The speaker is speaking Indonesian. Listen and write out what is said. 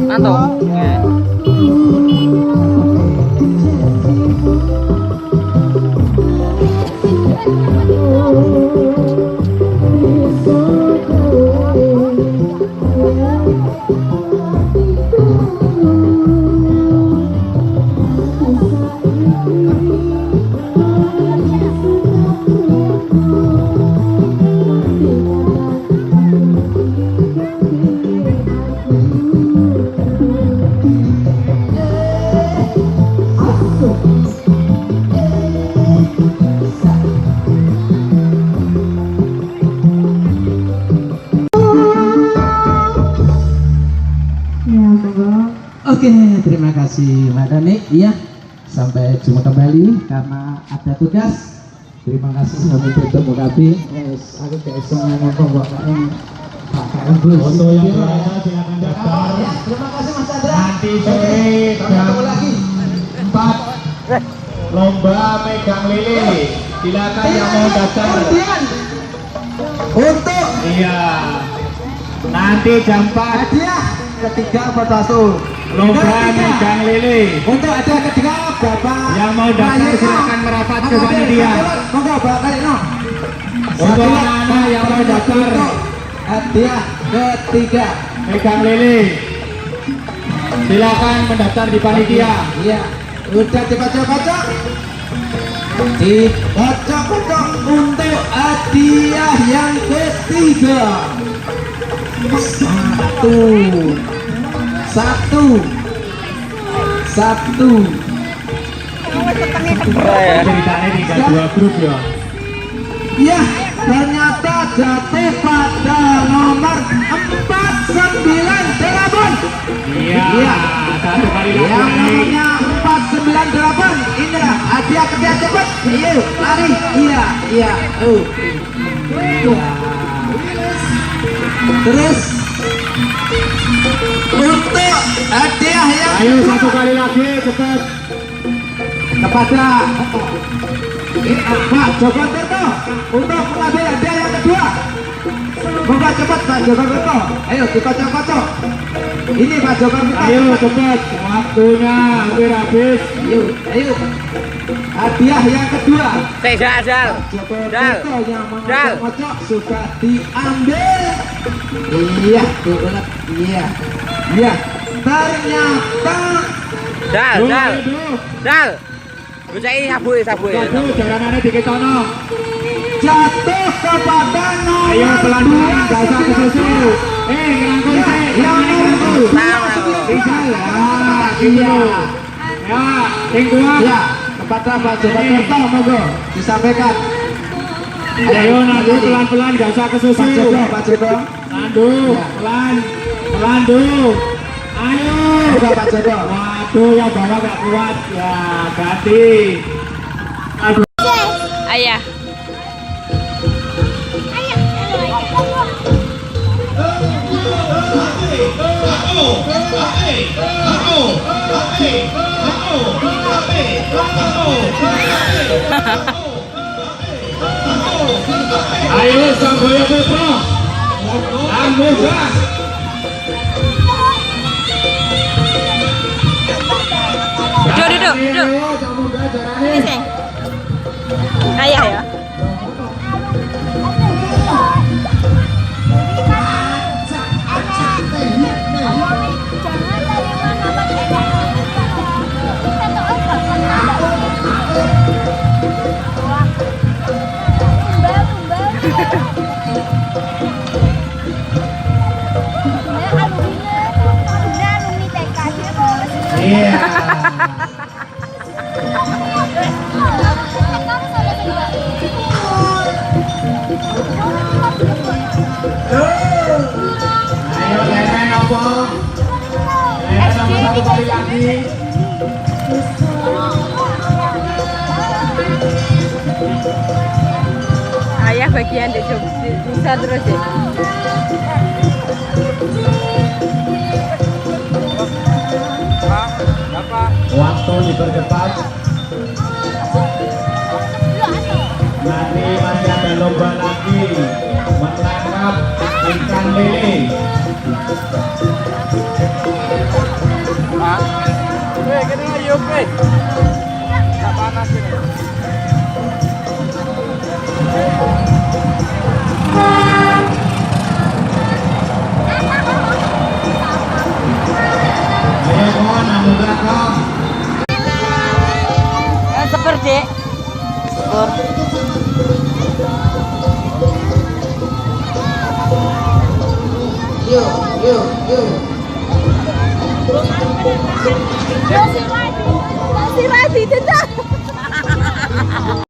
Mantap. Oke, terima kasih Mbak Dani. Iya, sampai jumpa kembali karena ada tugas. Terima kasih kami tutup Mukabi. Aku gak bisa ngomong kok Pak KM Blues. Untuk yang berada silakan daftar. Ya, terima kasih Mas Chandra. Nanti sore jam 4 lomba megang lele. Silakan yang mau daftar. Kemudian untuk Iya. Nanti jam 4 hadiah ketiga Batasul. lomba megang lele. Untuk ada ketiga Bapak Yang mau daftar silakan merapat ke panitia. Monggo Bapak Kalino. Untuk anak-anak yang mau daftar Hadiah ketiga megang lele. Silakan mendaftar di panitia. Iya, udah dibaca-baca. Dibaca-baca untuk hadiah yang ketiga. Satu. Ceritanya tinggal 2 grup ya. Ya, ternyata jatuh pada nomor 498. Iya. Satu kali lagi. Yang nomornya 498. Indra, hadiah ketiga cepat. Ayo, lari. Iya. Terus untuk hadiah yang Ayo satu kali lagi cepat. kepada Pak Joko Tirto untuk mengambil hadiah yang kedua. Moga cepat Pak Joko Tirto. Ayo dikocok-kocok. Ini Pak Joko Tirto. Ayo cepat. Waktunya hampir habis. Ayo. Hadiah yang kedua. Dal. Joko Dal. Tirto yang Dal. mengocok sudah diambil. Iya, benar. Iya. Ternyata Dal. Bucai sabu. Waduh, jalanannya dikit tono. jatuh kepada nomor Ayo pelan-pelan, gak usah kesusu. Ngerangkul sih. yang nomor Tinggal. Iya. Ya, yang dua. ya kepada Pak Joko Tirto monggo disampaikan. Ayo nandu pelan-pelan, gak usah kesusu. Pak Joko Nandu, pelan-pelan. Ayo. Udah Pak Joko. Waduh, yang bawah gak kuat. Ya, ganti. Aduh. Ayah. Ayo Samboyo Putra. Gas. Duduk. Ayah ya. Iya. Ayo leren apa? Leren sama satu kali lagi. Ayah bagian di bisa terus ya. Waktu dipercepat. Nanti masih ada lomba lagi menangkap ikan lele. Weh, kena yuk, weh. Tak panas ini. Ayo, kawan, ambil belakang. Seperti Yuk, yuk, yuk. si Radi, tidak.